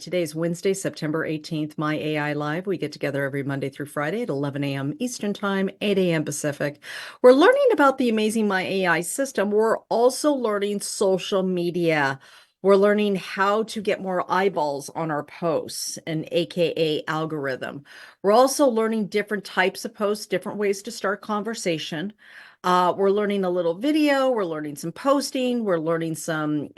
Today's Wednesday, September 18th, My AI Live. We get together every Monday through Friday at 11 a.m. Eastern Time, 8 a.m. Pacific. We're learning about the amazing My AI system. We're also learning social media. We're learning how to get more eyeballs on our posts, an AKA algorithm. We're also learning different types of posts, different ways to start conversation. We're learning a little video. We're learning some posting. We're learning some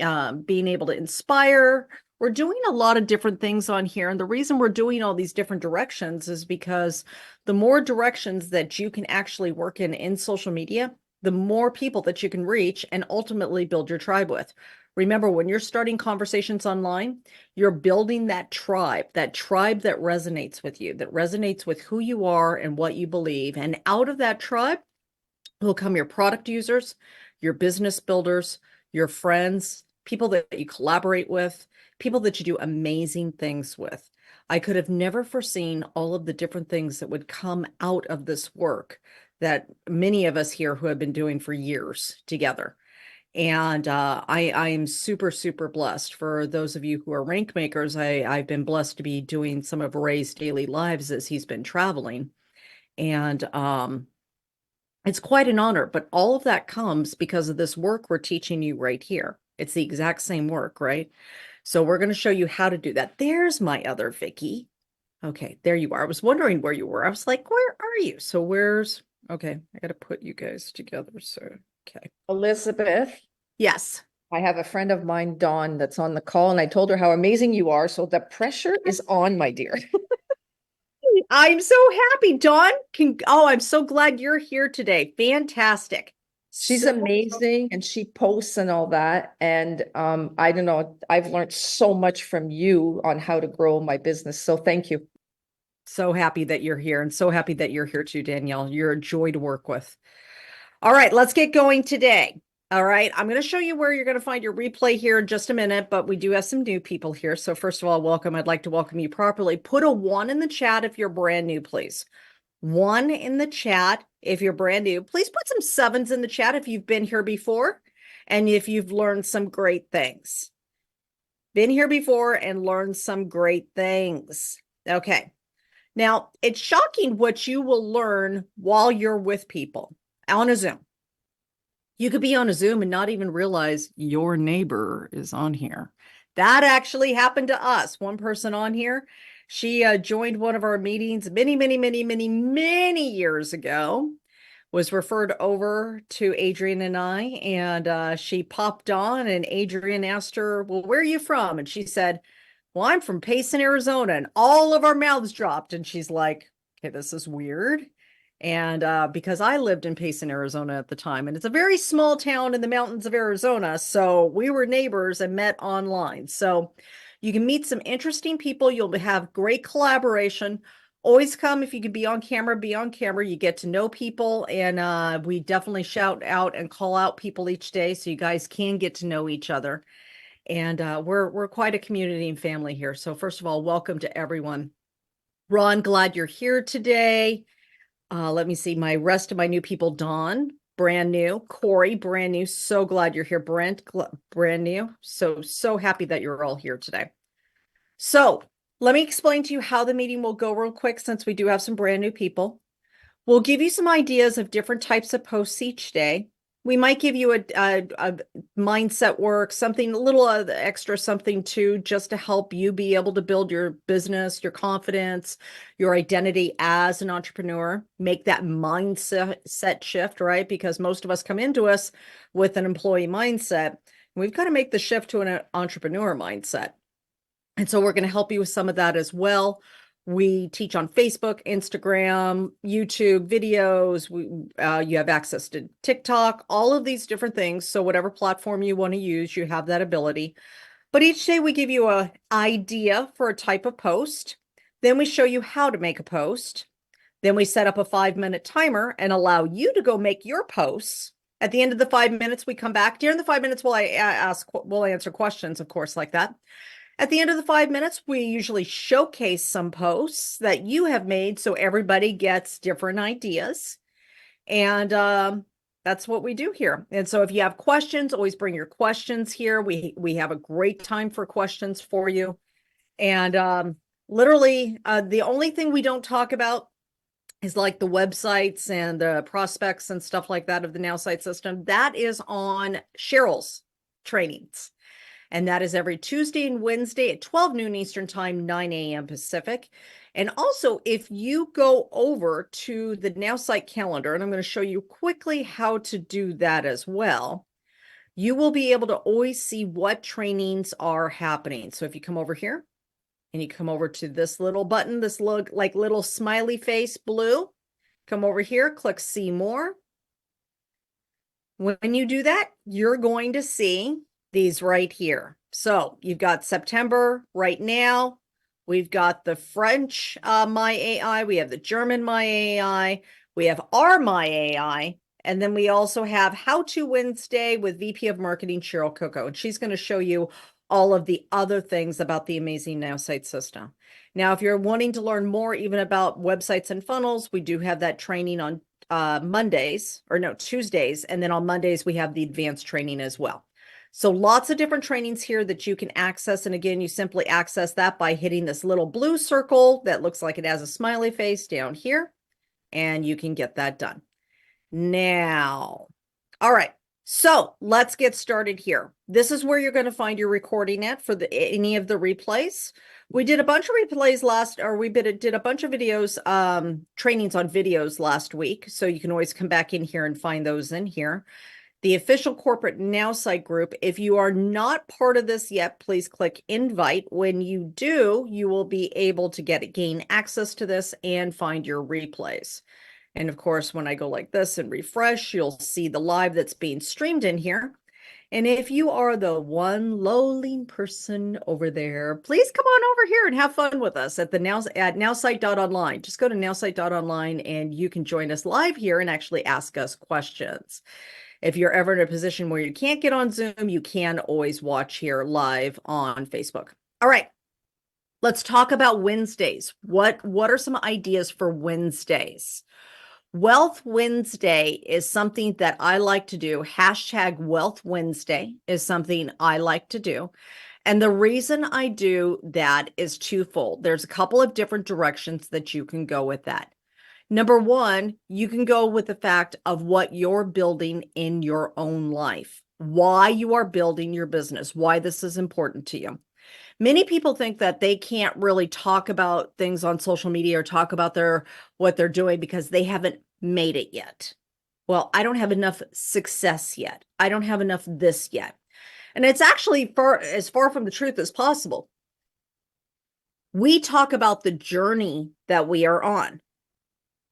being able to inspire. We're doing a lot of different things on here. And the reason we're doing all these different directions is because the more directions that you can actually work in social media, the more people that you can reach and ultimately build your tribe with. Remember, when you're starting conversations online, you're building that tribe that resonates with you, that resonates with who you are and what you believe. And out of that tribe will come your product users, your business builders, your friends, people that you collaborate with, people that you do amazing things with. I could have never foreseen all of the different things that would come out of this work that many of us here who have been doing for years together. And I am super, super blessed. For those of you who are rank makers, I've been blessed to be doing some of Ray's daily lives as he's been traveling. And it's quite an honor, but all of that comes because of this work we're teaching you right here. It's the exact same work, right? So we're going to show you how to do that. There's my other Vicky. Okay, there you are. I was wondering where you were. I was like, where are you? So okay, I got to put you guys together. So, okay. Elizabeth, Yes. I have a friend of mine, Dawn, that's on the call, and I told her how amazing you are. So the pressure is on, my dear. I'm so happy, Dawn. I'm so glad you're here today. Fantastic. She's So amazing and she posts and all that. And I don't know, I've learned so much from you on how to grow my business. So thank you. So happy that you're here and so happy that you're here too, Danielle. You're a joy to work with. All right, let's get going today. All right, I'm going to show you where you're going to find your replay here in just a minute, but we do have some new people here. So first of all, welcome. I'd like to welcome you properly. Put a 1 in the chat if you're brand new, please. 1 in the chat if you're brand new. Please put some 7s in the chat if you've been here before and if you've learned some great things. Been here before and learned some great things. Okay. Now, it's shocking what you will learn while you're with people on a Zoom. You could be on a Zoom and not even realize your neighbor is on here. That actually happened to us. One person on here, she joined one of our meetings many, many, many, many, many years ago, was referred over to Adrian and I, and she popped on, and Adrian asked her, well, where are you from? And she said, well, I'm from Payson, Arizona. And all of our mouths dropped. And she's like, okay, this is weird. And because I lived in Payson, Arizona at the time, and it's a very small town in the mountains of Arizona. So we were neighbors and met online. So you can meet some interesting people. You'll have great collaboration. Always come if you can be on camera, be on camera. You get to know people, and we definitely shout out and call out people each day so you guys can get to know each other. And we're quite a community and family here. So first of all, welcome to everyone. Ron, glad you're here today. Let me see my rest of my new people. Dawn, brand new. Cory, brand new. So glad you're here. Brent, brand new. So happy that you're all here today. So let me explain to you how the meeting will go real quick since we do have some brand new people. We'll give you some ideas of different types of posts each day. We might give you a mindset work, something a little extra something too, just to help you be able to build your business, your confidence, your identity as an entrepreneur, make that mindset shift, right? Because most of us come into us with an employee mindset. We've got to make the shift to an entrepreneur mindset. And so we're going to help you with some of that as well. We teach on Facebook, Instagram, YouTube videos. You have access to TikTok, all of these different things. So whatever platform you want to use, you have that ability. But each day we give you an idea for a type of post. Then we show you how to make a post. Then we set up a 5-minute timer and allow you to go make your posts. At the end of the 5 minutes, we come back. During the 5 minutes, we'll answer questions, of course, like that. At the end of the 5 minutes, we usually showcase some posts that you have made so everybody gets different ideas. And that's what we do here. And so if you have questions, always bring your questions here. We have a great time for questions for you. And literally, the only thing we don't talk about is like the websites and the prospects and stuff like that of the Nowsite system. That is on Cheryl's trainings. And that is every Tuesday and Wednesday at 12 noon Eastern Time, 9 a.m. Pacific. And also, if you go over to the Nowsite calendar, and I'm going to show you quickly how to do that as well, you will be able to always see what trainings are happening. So if you come over here, and you come over to this little button, this look like little smiley face blue, come over here, click see more. When you do that, you're going to see these right here. So you've got September right now. We've got the French My AI. We have the German My AI. We have our My AI. And then we also have How to Wednesday with VP of Marketing, Cheryl Coco. And she's going to show you all of the other things about the amazing Nowsite system. Now, if you're wanting to learn more even about websites and funnels, we do have that training on Tuesdays. And then on Mondays, we have the advanced training as well. So lots of different trainings here that you can access. And again, you simply access that by hitting this little blue circle that looks like it has a smiley face down here. And you can get that done. Now, all right. So let's get started here. This is where you're going to find your recording at for any of the replays. We did a bunch of replays we did a bunch of videos, trainings on videos last week. So you can always come back in here and find those in here. The official corporate Nowsite group. If you are not part of this yet, please click invite. When you do, you will be able to gain access to this and find your replays. And of course, when I go like this and refresh, you'll see the live that's being streamed in here. And if you are the one lowly person over there, please come on over here and have fun with us at nowsite.online. Just go to nowsite.online and you can join us live here and actually ask us questions. If you're ever in a position where you can't get on Zoom, you can always watch here live on Facebook. All right. Let's talk about Wednesdays. What are some ideas for Wednesdays? Wealth Wednesday is something that I like to do. Hashtag Wealth Wednesday is something I like to do. And the reason I do that is twofold. There's a couple of different directions that you can go with that. Number one, you can go with the fact of what you're building in your own life, why you are building your business, why this is important to you. Many people think that they can't really talk about things on social media or talk about what they're doing because they haven't made it yet. Well, I don't have enough success yet. I don't have enough this yet. And it's actually as far from the truth as possible. We talk about the journey that we are on.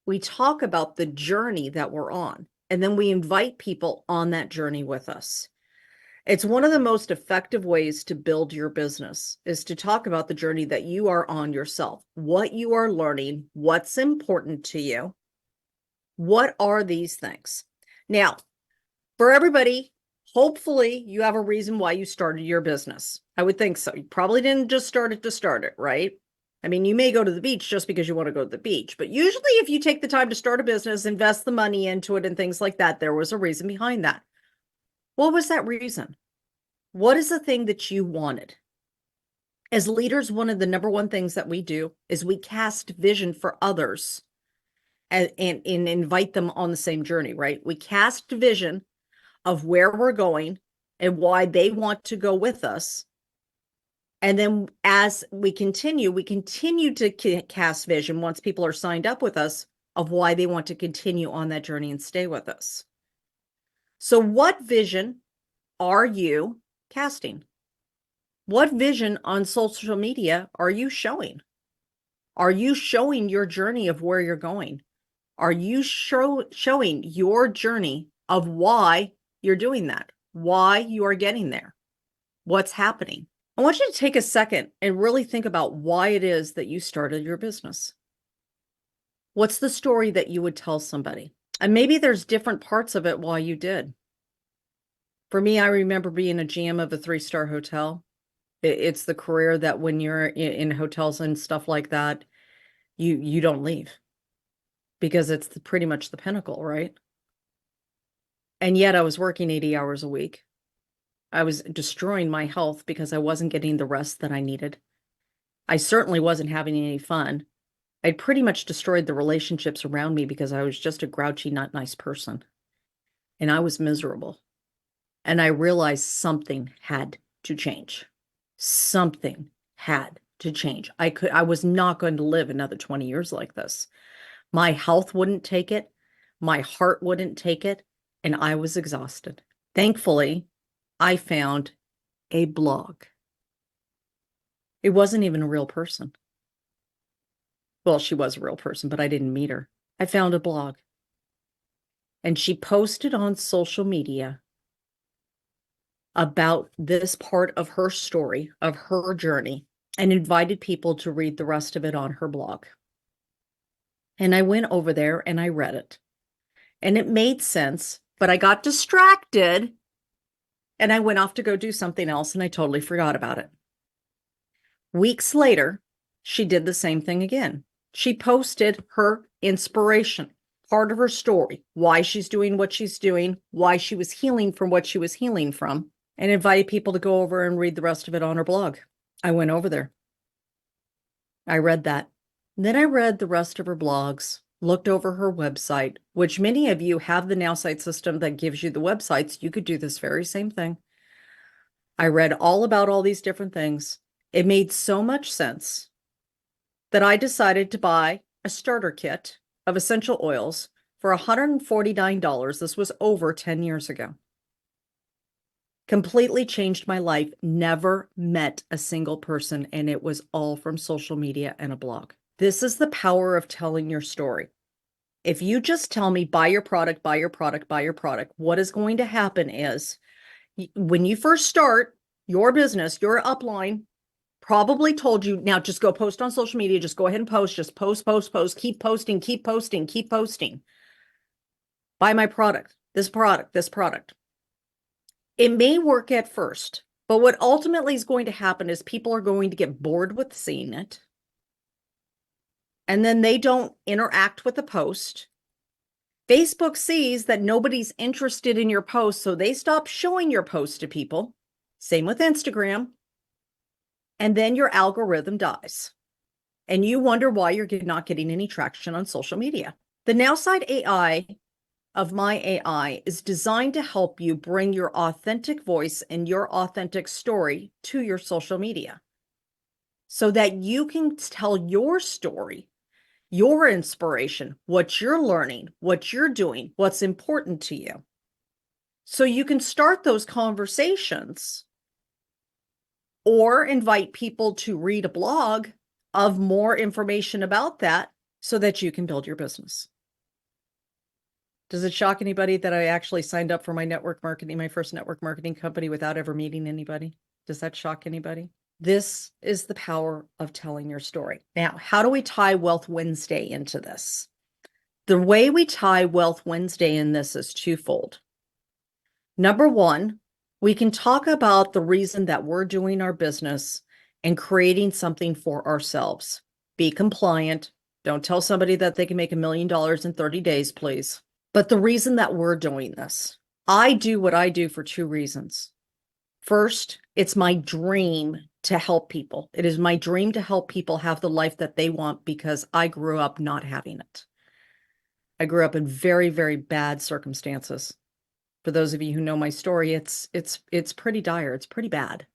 We talk about the journey that we're on, and then we invite people on that journey with us. It's one of the most effective ways to build your business is to talk about the journey that you are on yourself, what you are learning, what's important to you. What are these things? Now, for everybody, hopefully you have a reason why you started your business. I would think so. You probably didn't just start it to start it, right? I mean, you may go to the beach just because you want to go to the beach, but usually if you take the time to start a business, invest the money into it and things like that, there was a reason behind that. What was that reason? What is the thing that you wanted? As leaders, one of the number one things that we do is we cast vision for others and invite them on the same journey, right? We cast vision of where we're going and why they want to go with us. And then as we continue to cast vision once people are signed up with us of why they want to continue on that journey and stay with us. So what vision are you casting? What vision on social media are you showing? Are you showing your journey of where you're going? Are you showing your journey of why you're doing that? Why you are getting there? What's happening? I want you to take a second and really think about why it is that you started your business. What's the story that you would tell somebody? And maybe there's different parts of it why you did. For me, I remember being a GM of a 3-star hotel. It's the career that when you're in hotels and stuff like that, you don't leave because it's pretty much the pinnacle, right? And yet I was working 80 hours a week. I was destroying my health because I wasn't getting the rest that I needed. I certainly wasn't having any fun. I'd pretty much destroyed the relationships around me because I was just a grouchy, not nice person. And I was miserable. And I realized something had to change. Something had to change. I was not going to live another 20 years like this. My health wouldn't take it. My heart wouldn't take it. And I was exhausted. Thankfully, I found a blog. It wasn't even a real person. Well, she was a real person, but I didn't meet her. I found a blog. And she posted on social media about this part of her story, of her journey, and invited people to read the rest of it on her blog. And I went over there and I read it. And it made sense, but I got distracted and I went off to go do something else and I totally forgot about it. Weeks later, she did the same thing again. She posted her inspiration, part of her story, why she's doing what she's doing, why she was healing from what she was healing from, and invited people to go over and read the rest of it on her blog. I went over there. I read that. Then I read the rest of her blogs, looked over her website, which many of you have the Nowsite system that gives you the websites. You could do this very same thing. I read all about all these different things. It made so much sense that I decided to buy a starter kit of essential oils for $149. This was over 10 years ago. Completely changed my life. Never met a single person, and it was all from social media and a blog. This is the power of telling your story. If you just tell me, buy your product, buy your product, buy your product, what is going to happen is when you first start your business, your upline probably told you, now just go post on social media, just go ahead and post, just post, post, post, keep posting, keep posting, keep posting. Buy my product, this product, this product. It may work at first, but what ultimately is going to happen is people are going to get bored with seeing it. And then they don't interact with the post. Facebook sees that nobody's interested in your post, so they stop showing your post to people. Same with Instagram. And then your algorithm dies. And you wonder why you're not getting any traction on social media. The Nowsite AI of my AI is designed to help you bring your authentic voice and your authentic story to your social media so that you can tell your story, your inspiration, what you're learning, what you're doing, what's important to you. So you can start those conversations or invite people to read a blog of more information about that so that you can build your business. Does it shock anybody that I actually signed up for my network marketing, my first network marketing company without ever meeting anybody? Does that shock anybody? This is the power of telling your story. Now, how do we tie Wealth Wednesday into this? The way we tie Wealth Wednesday in this is twofold. Number one, we can talk about the reason that we're doing our business and creating something for ourselves. Be compliant. Don't tell somebody that they can make $1 million in 30 days, please. But the reason that we're doing this, I do what I do for two reasons. First, it's my dream to help people. It is my dream to help people have the life that they want because I grew up not having it. I grew up in very, very bad circumstances. For those of you who know my story, it's pretty dire. It's pretty bad.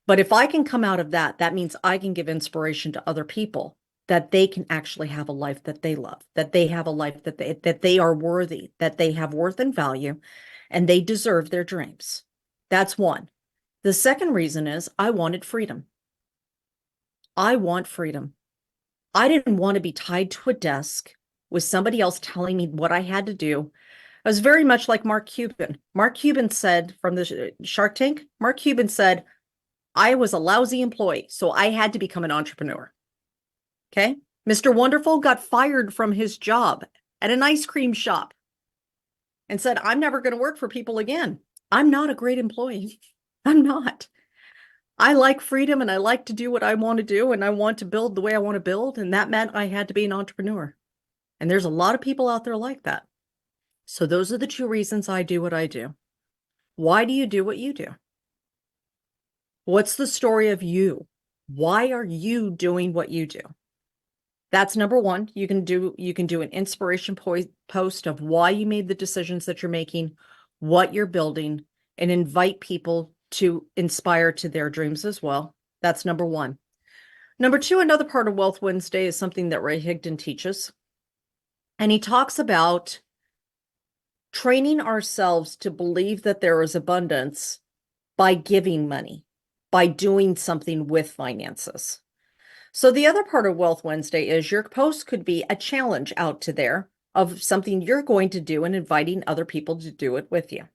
But if I can come out of that, that means I can give inspiration to other people that they can actually have a life that they love, that they have a life that they are worthy, that they have worth and value, and they deserve their dreams. That's one. The second reason is I wanted freedom. I want freedom. I didn't want to be tied to a desk with somebody else telling me what I had to do. I was very much like Mark Cuban. Mark Cuban said from the Shark Tank, Mark Cuban said, I was a lousy employee, so I had to become an entrepreneur. Okay. Mr. Wonderful got fired from his job at an ice cream shop and said, I'm never going to work for people again. I'm not a great employee. I'm not. I like freedom and I like to do what I want to do and I want to build the way I want to build. And that meant I had to be an entrepreneur. And there's a lot of people out there like that. So those are the two reasons I do what I do. Why do you do what you do? What's the story of you? Why are you doing what you do? That's number one. You can do an inspiration post of why you made the decisions that you're making, what you're building, and invite people to inspire to their dreams as well. That's number one. Number two, another part of Wealth Wednesday is something that Ray Higdon teaches. And he talks about training ourselves to believe that there is abundance by giving money, by doing something with finances. So the other part of Wealth Wednesday is your post could be a challenge out to there of something you're going to do and inviting other people to do it with you.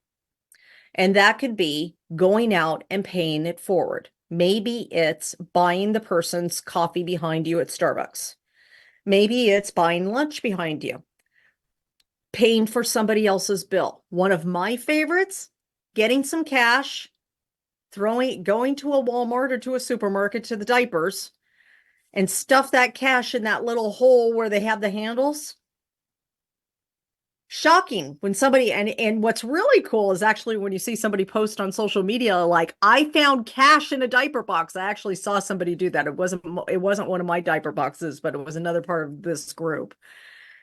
And that could be going out and paying it forward. Maybe it's buying the person's coffee behind you at Starbucks. Maybe it's buying lunch behind you, paying for somebody else's bill. One of my favorites, getting some cash, going to a Walmart or to a supermarket to the diapers and stuff that cash in that little hole where they have the handles. Shocking when somebody, and what's really cool is actually when you see somebody post on social media like, I found cash in a diaper box. I actually saw somebody do that. It wasn't one of my diaper boxes, but it was another part of this group.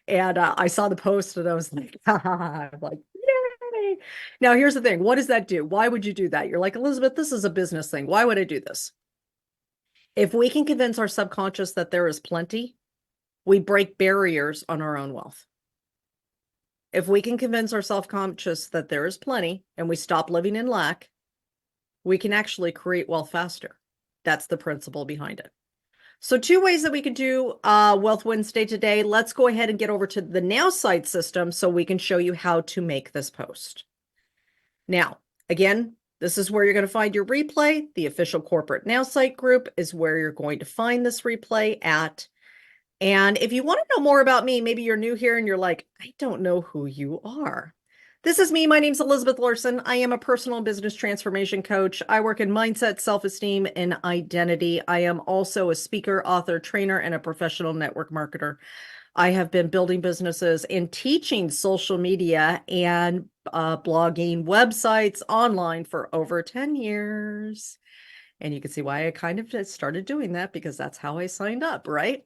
And I saw the post and I was like, I'm like, yay. Now here's the thing. What does that do? Why would you do that? You're like, Elizabeth, this is a business thing. Why would I do this? If we can convince our subconscious that there is plenty, we break barriers on our own wealth. If we can convince our self-conscious that there is plenty and we stop living in lack, we can actually create wealth faster. That's the principle behind it. So two ways that we could do Wealth Wednesday today. Let's go ahead and get over to the Nowsite system so we can show you how to make this post. Now, again, this is where you're going to find your replay. The official corporate Nowsite group is where you're going to find this replay at. And if you want to know more about me, maybe you're new here and you're like, I don't know who you are. This is me. My name's Elizabeth Larson. I am a personal and business transformation coach. I work in mindset, self-esteem, and identity. I am also a speaker, author, trainer, and a professional network marketer. I have been building businesses and teaching social media and blogging websites online for over 10 years. And you can see why I kind of just started doing that because that's how I signed up, right?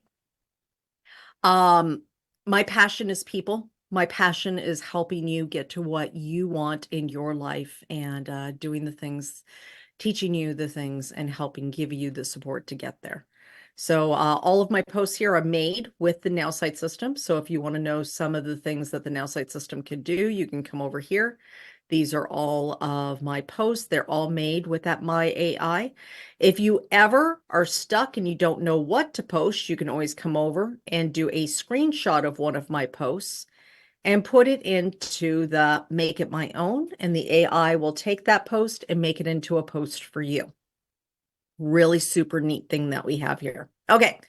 My passion is people. My passion is helping you get to what you want in your life and doing the things, teaching you the things and helping give you the support to get there. So all of my posts here are made with the Nowsite system. So if you want to know some of the things that the Nowsite system can do, you can come over here. These are all of my posts. They're all made with that My AI. If you ever are stuck and you don't know what to post, you can always come over and do a screenshot of one of my posts and put it into the Make It My Own, and the AI will take that post and make it into a post for you. Really super neat thing that we have here. Okay,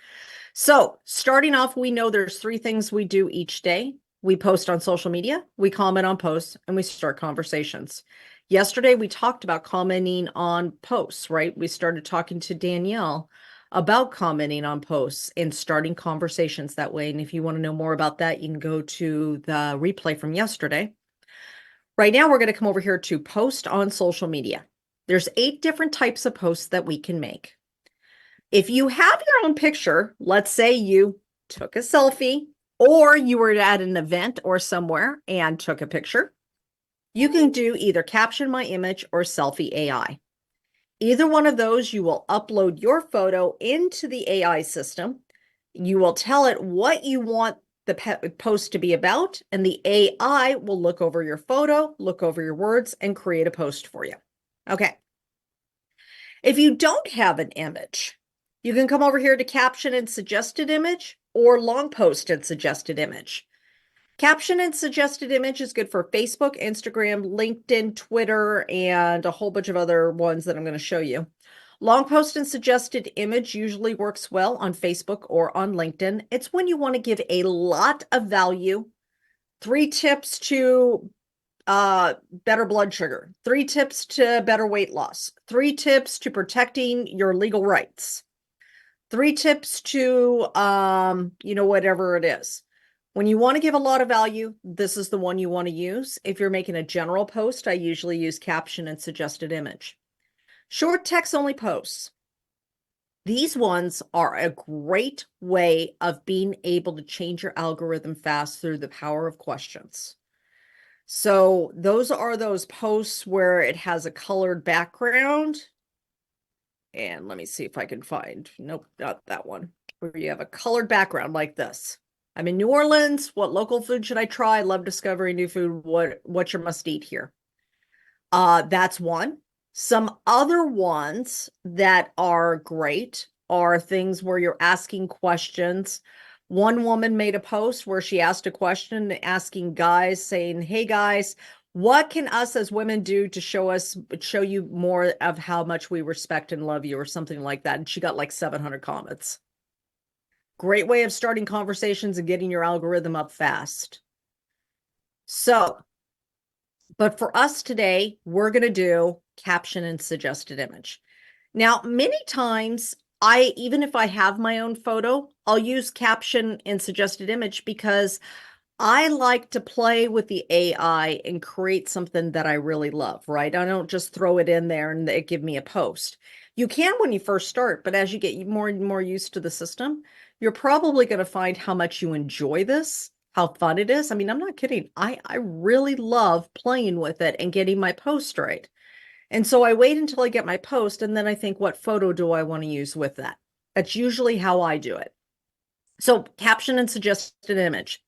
so starting off, we know there's three things we do each day. We post on social media, we comment on posts, and we start conversations. Yesterday, we talked about commenting on posts, right? We started talking to Danielle about commenting on posts and starting conversations that way. And if you want to know more about that, you can go to the replay from yesterday. Right now, we're going to come over here to post on social media. There's 8 different types of posts that we can make. If you have your own picture, let's say you took a selfie or you were at an event or somewhere and took a picture, you can do either caption my image or selfie AI. Either one of those, you will upload your photo into the AI system. You will tell it what you want the post to be about, and the AI will look over your photo, look over your words, and create a post for you. Okay. If you don't have an image, you can come over here to caption and suggested image or long post and suggested image. Caption and suggested image is good for Facebook, Instagram, LinkedIn, Twitter, and a whole bunch of other ones that I'm going to show you. Long post and suggested image usually works well on Facebook or on LinkedIn. It's when you want to give a lot of value. 3 tips to better blood sugar, 3 tips to better weight loss, 3 tips to protecting your legal rights, 3 tips to, whatever it is. When you want to give a lot of value, this is the one you want to use. If you're making a general post, I usually use caption and suggested image. Short text only posts. These ones are a great way of being able to change your algorithm fast through the power of questions. So those are those posts where it has a colored background. And let me see if I can find, nope, not that one, where you have a colored background like this. I'm in New Orleans. What local food should I try? I love discovering new food. What's your must eat here? That's one. Some other ones that are great are things where you're asking questions. One woman made a post where she asked a question asking guys, saying, "Hey guys, what can us as women do to show you more of how much we respect and love you," or something like that. And she got like 700 comments. Great way of starting conversations and getting your algorithm up fast. So, but for us today, we're going to do caption and suggested image. Now, many times, even if I have my own photo, I'll use caption and suggested image because I like to play with the AI and create something that I really love, right? I don't just throw it in there and it give me a post. You can when you first start, but as you get more and more used to the system, you're probably going to find how much you enjoy this, how fun it is. I mean, I'm not kidding. I really love playing with it and getting my post right. And so I wait until I get my post and then I think, what photo do I want to use with that? That's usually how I do it. So caption and suggested image.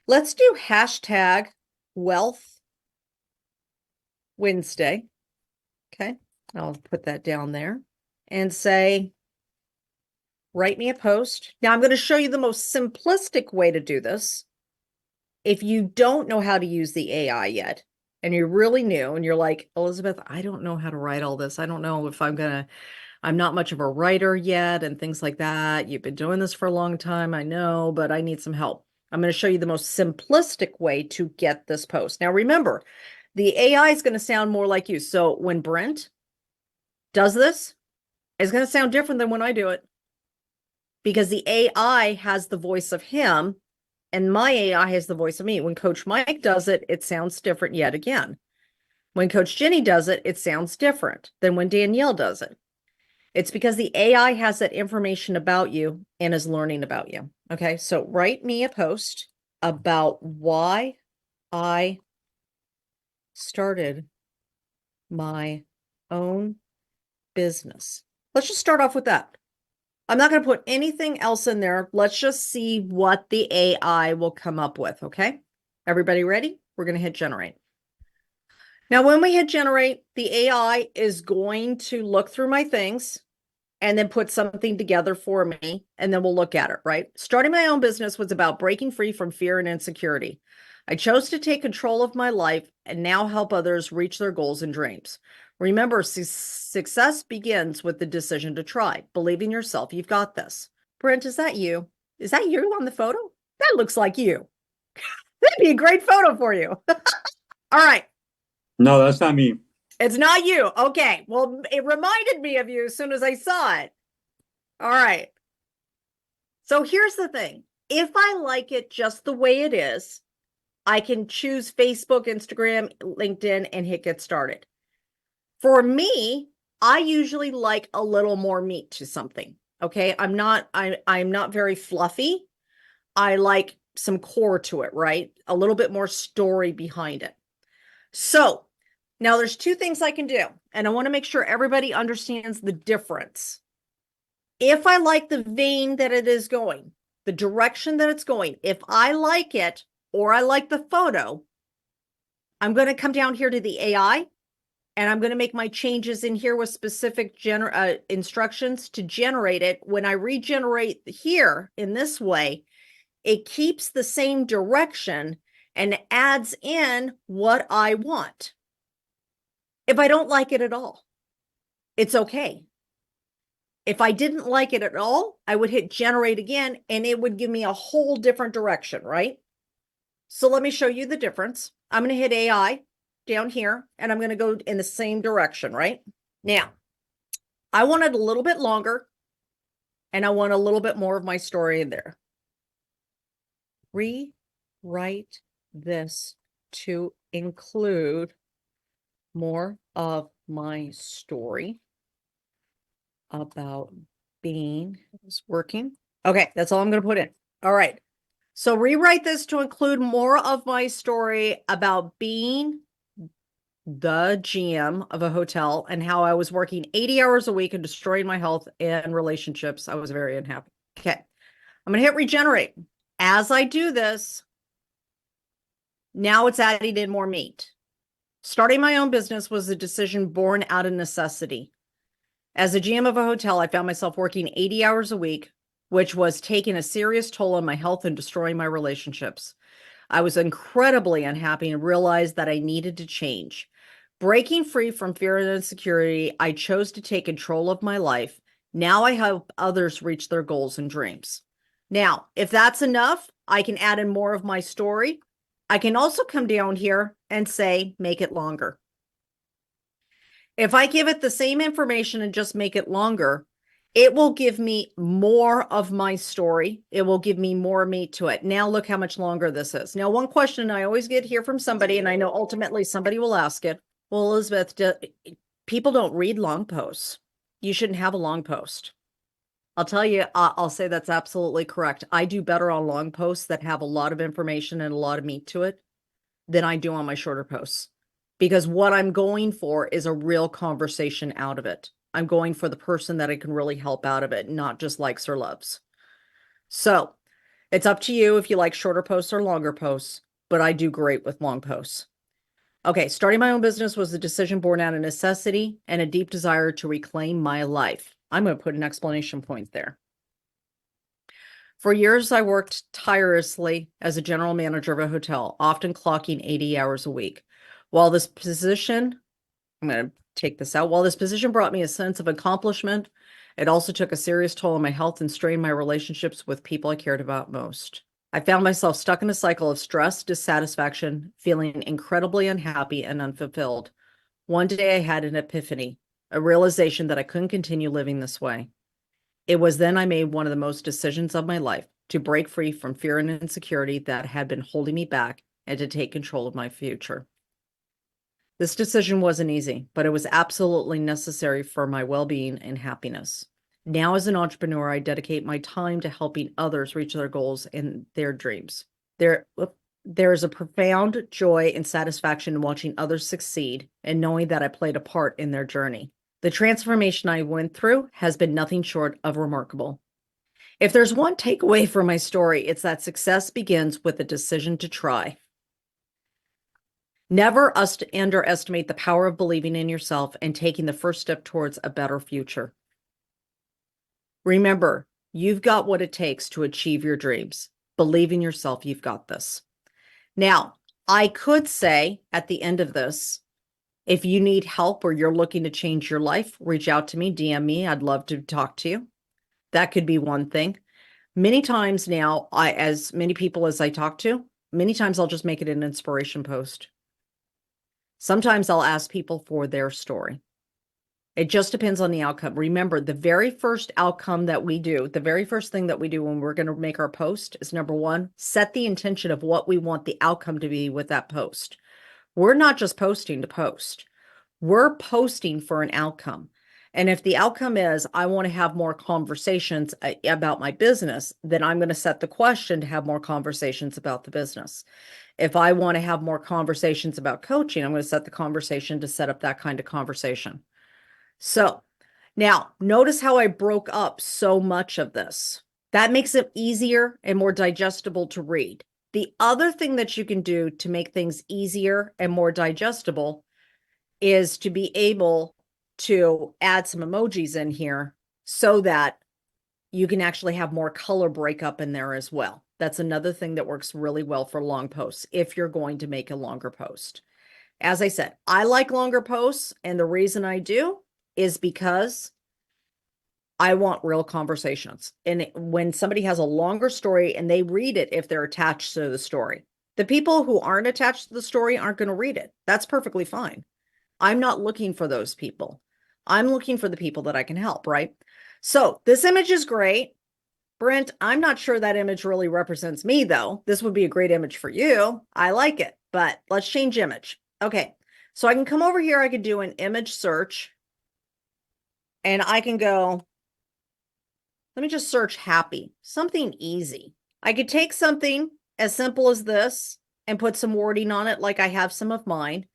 Let's do hashtag Wealth Wednesday. Okay. I'll put that down there and say, write me a post. Now I'm going to show you the most simplistic way to do this. If you don't know how to use the AI yet, and you're really new and you're like, Elizabeth, I don't know how to write all this. I don't know if I'm not much of a writer yet and things like that. You've been doing this for a long time, I know, but I need some help. I'm going to show you the most simplistic way to get this post. Now, remember, the AI is going to sound more like you. So when Brent does this, it's going to sound different than when I do it because the AI has the voice of him and my AI has the voice of me. When Coach Mike does it, it sounds different yet again. When Coach Jenny does it, it sounds different than when Danielle does it. It's because the AI has that information about you and is learning about you. Okay, so write me a post about why I started my own business. Let's just start off with that. I'm not going to put anything else in there. Let's just see what the AI will come up with. Okay, everybody ready? We're going to hit generate. Now, when we hit generate, the AI is going to look through my things and then put something together for me, and then we'll look at it, right? Starting my own business was about breaking free from fear and insecurity. I chose to take control of my life and now help others reach their goals and dreams. Remember, success begins with the decision to try. Believe in yourself. You've got this. Brent, is that you? Is that you on the photo? That looks like you. That'd be a great photo for you. All right. No, that's not me. It's not you. Okay. Well, it reminded me of you as soon as I saw it. All right. So here's the thing. If I like it just the way it is, I can choose Facebook, Instagram, LinkedIn, and hit get started. For me, I usually like a little more meat to something. Okay. I'm not very fluffy. I like some core to it, right? A little bit more story behind it. So now there's two things I can do, and I want to make sure everybody understands the difference. If I like the vein that it is going, the direction that it's going, if I like it or I like the photo, I'm going to come down here to the AI and I'm going to make my changes in here with specific instructions to generate it. When I regenerate here in this way, it keeps the same direction and adds in what I want. If I don't like it at all, it's okay. If I didn't like it at all, I would hit generate again and it would give me a whole different direction, right? So let me show you the difference. I'm going to hit AI down here and I'm going to go in the same direction, right? Now, I want it a little bit longer and I want a little bit more of my story in there. Rewrite this to include more of my story about being is working. Okay, that's all I'm going to put in. All right. So rewrite this to include more of my story about being the GM of a hotel and how I was working 80 hours a week and destroying my health and relationships. I was very unhappy. Okay. I'm going to hit regenerate. As I do this, now it's adding in more meat. Starting my own business was a decision born out of necessity. As a GM of a hotel, I found myself working 80 hours a week, which was taking a serious toll on my health and destroying my relationships. I was incredibly unhappy and realized that I needed to change. Breaking free from fear and insecurity, I chose to take control of my life. Now I help others reach their goals and dreams. Now, if that's enough, I can add in more of my story. I can also come down here and say, make it longer. If I give it the same information and just make it longer, it will give me more of my story. It will give me more meat to it. Now look how much longer this is. Now, one question I always get here from somebody, and I know ultimately somebody will ask it. Well, Elizabeth, people don't read long posts. You shouldn't have a long post. I'll tell you, I'll say that's absolutely correct. I do better on long posts that have a lot of information and a lot of meat to it than I do on my shorter posts. Because what I'm going for is a real conversation out of it. I'm going for the person that I can really help out of it, not just likes or loves. So it's up to you if you like shorter posts or longer posts, but I do great with long posts. Okay, starting my own business was a decision born out of necessity and a deep desire to reclaim my life. I'm going to put an exclamation point there. For years, I worked tirelessly as a general manager of a hotel, often clocking 80 hours a week. While this position, I'm going to take this out, while this position brought me a sense of accomplishment, it also took a serious toll on my health and strained my relationships with people I cared about most. I found myself stuck in a cycle of stress, dissatisfaction, feeling incredibly unhappy and unfulfilled. One day I had an epiphany, a realization that I couldn't continue living this way. It was then I made one of the most decisions of my life to break free from fear and insecurity that had been holding me back and to take control of my future. This decision wasn't easy, but it was absolutely necessary for my well-being and happiness. Now, as an entrepreneur, I dedicate my time to helping others reach their goals and their dreams. There is a profound joy and satisfaction in watching others succeed and knowing that I played a part in their journey. The transformation I went through has been nothing short of remarkable. If there's one takeaway from my story, it's that success begins with a decision to try. Never underestimate the power of believing in yourself and taking the first step towards a better future. Remember, you've got what it takes to achieve your dreams. Believe in yourself. You've got this. Now, I could say at the end of this, if you need help or you're looking to change your life, reach out to me, DM me. I'd love to talk to you. That could be one thing. Many times now, as many people as I talk to, many times I'll just make it an inspiration post. Sometimes I'll ask people for their story. It just depends on the outcome. Remember, the very first outcome that we do, the very first thing that we do when we're going to make our post is number one, set the intention of what we want the outcome to be with that post. We're not just posting to post. We're posting for an outcome. And if the outcome is, I want to have more conversations about my business, then I'm going to set the question to have more conversations about the business. If I want to have more conversations about coaching, I'm going to set the conversation to set up that kind of conversation. So now notice how I broke up so much of this. That makes it easier and more digestible to read. The other thing that you can do to make things easier and more digestible is to be able to add some emojis in here so that you can actually have more color breakup in there as well. That's another thing that works really well for long posts if you're going to make a longer post. As I said, I like longer posts, and the reason I do is because I want real conversations. And when somebody has a longer story and they read it, if they're attached to the story, the people who aren't attached to the story aren't going to read it. That's perfectly fine. I'm not looking for those people. I'm looking for the people that I can help, right? So this image is great. Brent, I'm not sure that image really represents me, though. This would be a great image for you. I like it, but let's change image. Okay, so I can come over here. I could do an image search, and I can go Let me just search happy, something easy. I could take something as simple as this and put some wording on it like I have some of mine.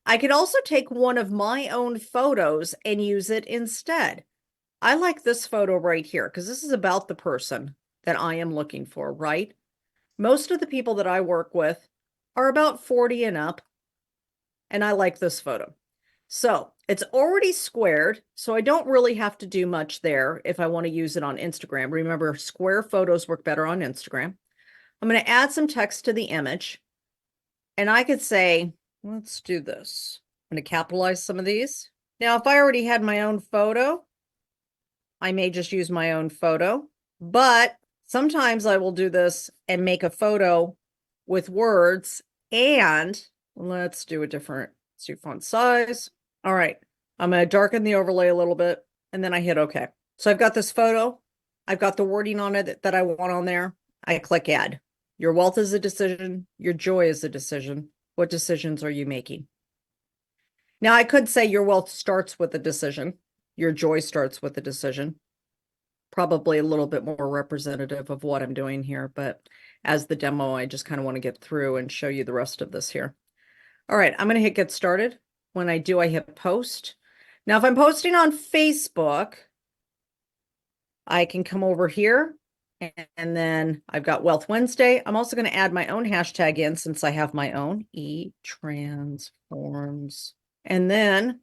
I could also take one of my own photos and use it instead. I like this photo right here because this is about the person that I am looking for, right? Most of the people that I work with are about 40 and up, and I like this photo. So it's already squared, so I don't really have to do much there if I want to use it on Instagram. Remember, square photos work better on Instagram. I'm going to add some text to the image, and I could say, let's do this. I'm going to capitalize some of these. Now, if I already had my own photo, I may just use my own photo, but sometimes I will do this and make a photo with words, and let's do a different, let's do font size. All right, I'm going to darken the overlay a little bit, and then I hit OK. So I've got this photo. I've got the wording on it that I want on there. I click add. Your wealth is a decision. Your joy is a decision. What decisions are you making? Now, I could say your wealth starts with a decision. Your joy starts with a decision. Probably a little bit more representative of what I'm doing here, but as the demo, I just kind of want to get through and show you the rest of this here. All right, I'm going to hit get started. When I do, I hit post. Now, if I'm posting on Facebook, I can come over here and then I've got Wealth Wednesday. I'm also going to add my own hashtag in since I have my own transforms. And then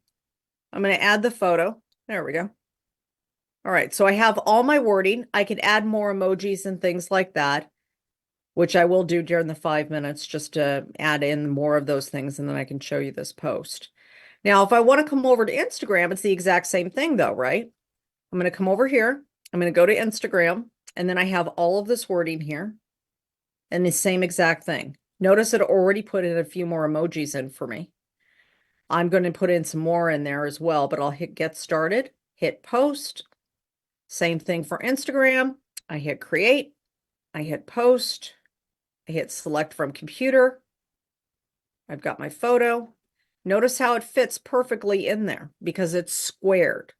I'm going to add the photo. There we go. All right, so I have all my wording. I could add more emojis and things like that, which I will do during the 5 minutes just to add in more of those things, and then I can show you this post. Now, if I want to come over to Instagram, it's the exact same thing though, right? I'm going to come over here. I'm going to go to Instagram, and then I have all of this wording here and the same exact thing. Notice it already put in a few more emojis in for me. I'm going to put in some more in there as well, but I'll hit get started, hit post. Same thing for Instagram. I hit create, I hit post, I hit select from computer. I've got my photo. Notice how it fits perfectly in there because it's squared.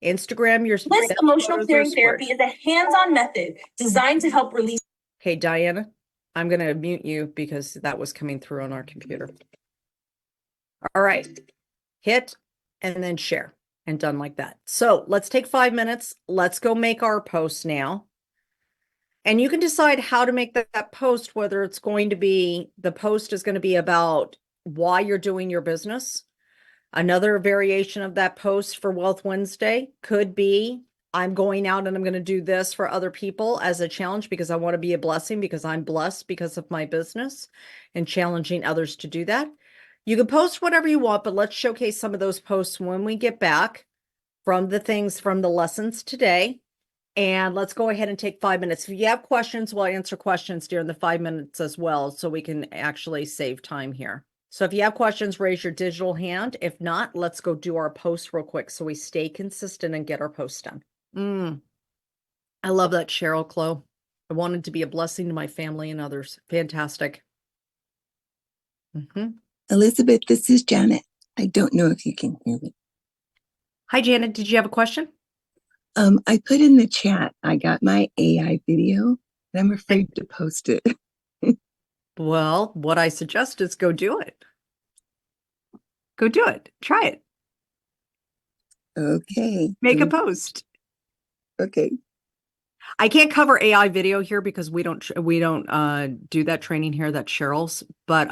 Instagram, your This emotional clearing therapy is a hands-on method designed to help release. Okay, Diana, I'm going to mute you because that was coming through on our computer. All right, hit and then share and done like that. So let's take 5 minutes. Let's go make our post now. And you can decide how to make that post, whether it's going to be, the post is going to be about why you're doing your business. Another variation of that post for Wealth Wednesday could be, I'm going out and I'm going to do this for other people as a challenge because I want to be a blessing because I'm blessed because of my business and challenging others to do that. You can post whatever you want, but let's showcase some of those posts when we get back from the things from the lessons today. And let's go ahead and take 5 minutes. If you have questions, we'll answer questions during the 5 minutes as well, so we can actually save time here. So if you have questions, raise your digital hand. If not, let's go do our post real quick so we stay consistent and get our posts done. I love that, Cheryl Clow. I wanted to be a blessing to my family and others. Fantastic. Elizabeth, this is Janet. I don't know if you can hear me. Hi, Janet. Did you have a question? I put in the chat, I got my AI video, and I'm afraid to post it. Well, what I suggest is go do it. Go do it. Try it. Okay. Make a post. Okay. I can't cover AI video here because we don't do that training here. That's Cheryl's. But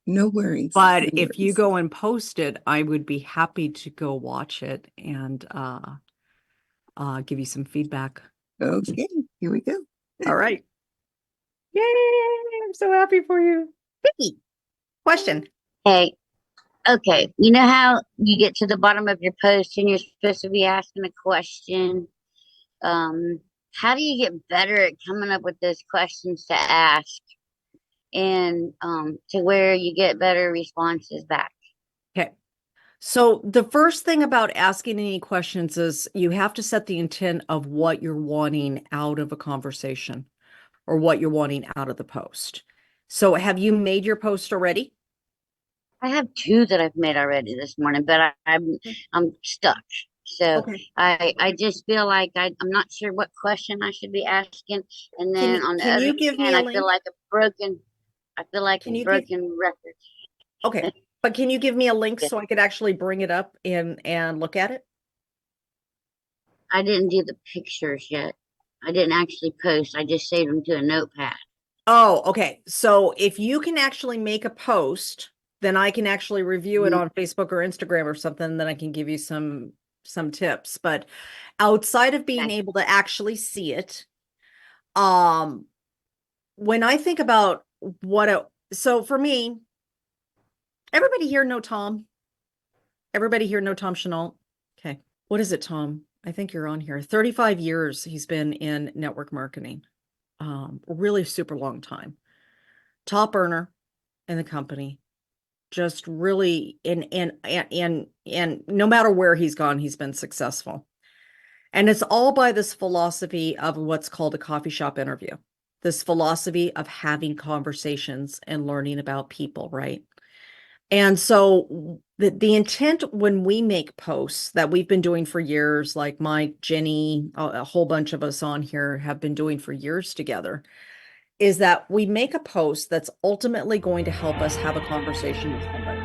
no worries. But no if worries. you go and post it, I would be happy to go watch it and give you some feedback. Okay, here we go. All right. Yay! I'm so happy for you. Vicky, question. Hey, okay. You know how you get to the bottom of your post and you're supposed to be asking a question? How do you get better at coming up with those questions to ask and to where you get better responses back? Okay. So the first thing about asking any questions is you have to set the intent of what you're wanting out of a conversation or what you're wanting out of the post. So have you made your post already? I have 2 that I've made already this morning, but I'm stuck. So Okay. I just feel like I'm not sure what question I should be asking. And then on the Can other you give me hand, a I feel link? like a Can you give, broken record. okay, but can you give me a link Yes. so I could actually bring it up and look at it? I didn't do the pictures yet. I didn't actually post. I just saved them to a notepad. Oh, okay. So if you can actually make a post, then I can actually review it Mhm. on Facebook or Instagram or something, then I can give you some tips. But outside of being Okay. able to actually see it, um, when I think about so for me, everybody here know Tom? Everybody here know Tom Chenault? Okay. What is it, Tom? I think you're on here. 35 years he's been in network marketing. Really super long time. Top earner in the company. Just really and no matter where he's gone, he's been successful. And it's all by this philosophy of what's called a coffee shop interview. This philosophy of having conversations and learning about people, right? And so the intent when we make posts that we've been doing for years, like Mike, Jenny, a whole bunch of us on here have been doing for years together, is that we make a post that's ultimately going to help us have a conversation with somebody.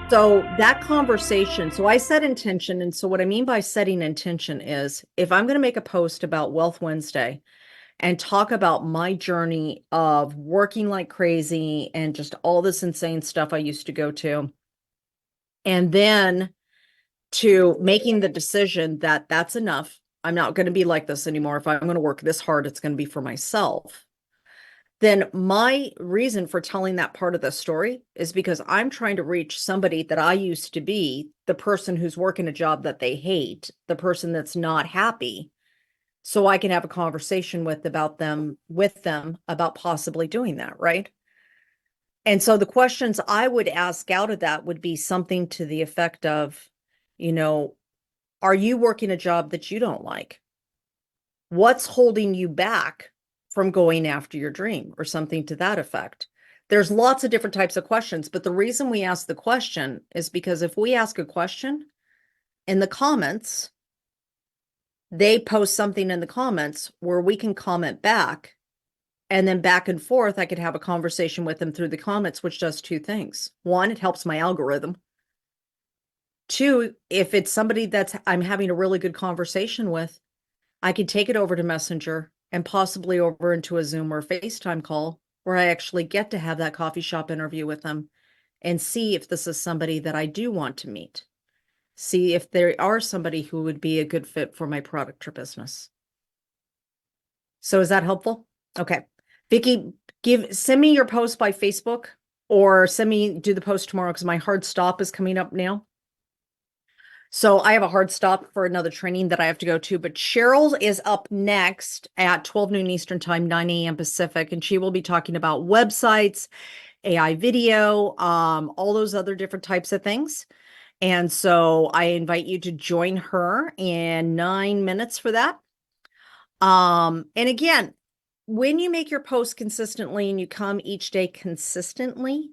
So that conversation, so I set intention. And so what I mean by setting intention is if I'm going to make a post about Wealth Wednesday and talk about my journey of working like crazy and just all this insane stuff I used to go to, and then to making the decision that that's enough. I'm not going to be like this anymore. If I'm going to work this hard, it's going to be for myself. Then my reason for telling that part of the story is because I'm trying to reach somebody that I used to be, the person who's working a job that they hate, the person that's not happy, so I can have a conversation with them about possibly doing that, right? And so the questions I would ask out of that would be something to the effect of, you know, are you working a job that you don't like? What's holding you back from going after your dream or something to that effect? There's lots of different types of questions, but the reason we ask the question is because if we ask a question in the comments, they post something in the comments where we can comment back, and then back and forth, I could have a conversation with them through the comments, which does two things. One, it helps my algorithm. Two, if it's somebody I'm having a really good conversation with, I could take it over to Messenger and possibly over into a Zoom or FaceTime call where I actually get to have that coffee shop interview with them and see if this is somebody that I do want to meet. See if there are somebody who would be a good fit for my product or business. So is that helpful? Okay. Vicki, send me your post by Facebook or do the post tomorrow because my hard stop is coming up now. So I have a hard stop for another training that I have to go to, but Cheryl is up next at 12 noon Eastern time, 9 a.m. Pacific, and she will be talking about websites, AI video, all those other different types of things. And so I invite you to join her in 9 minutes for that. And again, when you make your post consistently and you come each day consistently,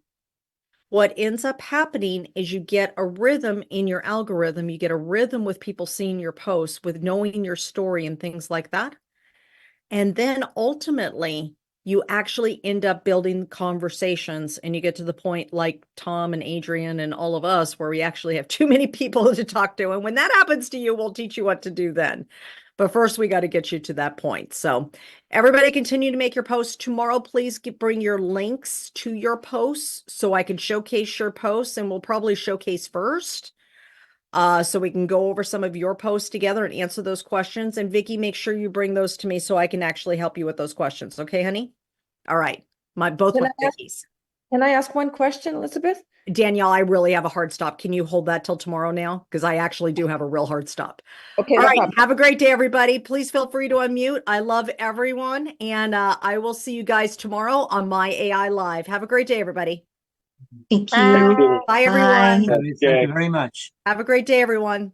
what ends up happening is you get a rhythm in your algorithm. You get a rhythm with people seeing your posts, with knowing your story and things like that. And then ultimately, you actually end up building conversations and you get to the point like Tom and Adrian and all of us where we actually have too many people to talk to. And when that happens to you, we'll teach you what to do then. But first, we got to get you to that point. So everybody continue to make your posts. Tomorrow, please bring your links to your posts so I can showcase your posts, and we'll probably showcase first. So we can go over some of your posts together and answer those questions. And Vicki, make sure you bring those to me so I can actually help you with those questions. Okay, honey? All right. Both Can my I ask- Vickies. Can I ask one question, Elizabeth? Danielle, I really have a hard stop. Can you hold that till tomorrow now? Because I actually do have a real hard stop. Okay, All no right. problem. Have a great day, everybody. Please feel free to unmute. I love everyone. And I will see you guys tomorrow on My AI Live. Have a great day, everybody. Thank Bye. you. Bye, Bye. everyone. Okay. Thank you very much. Have a great day, everyone.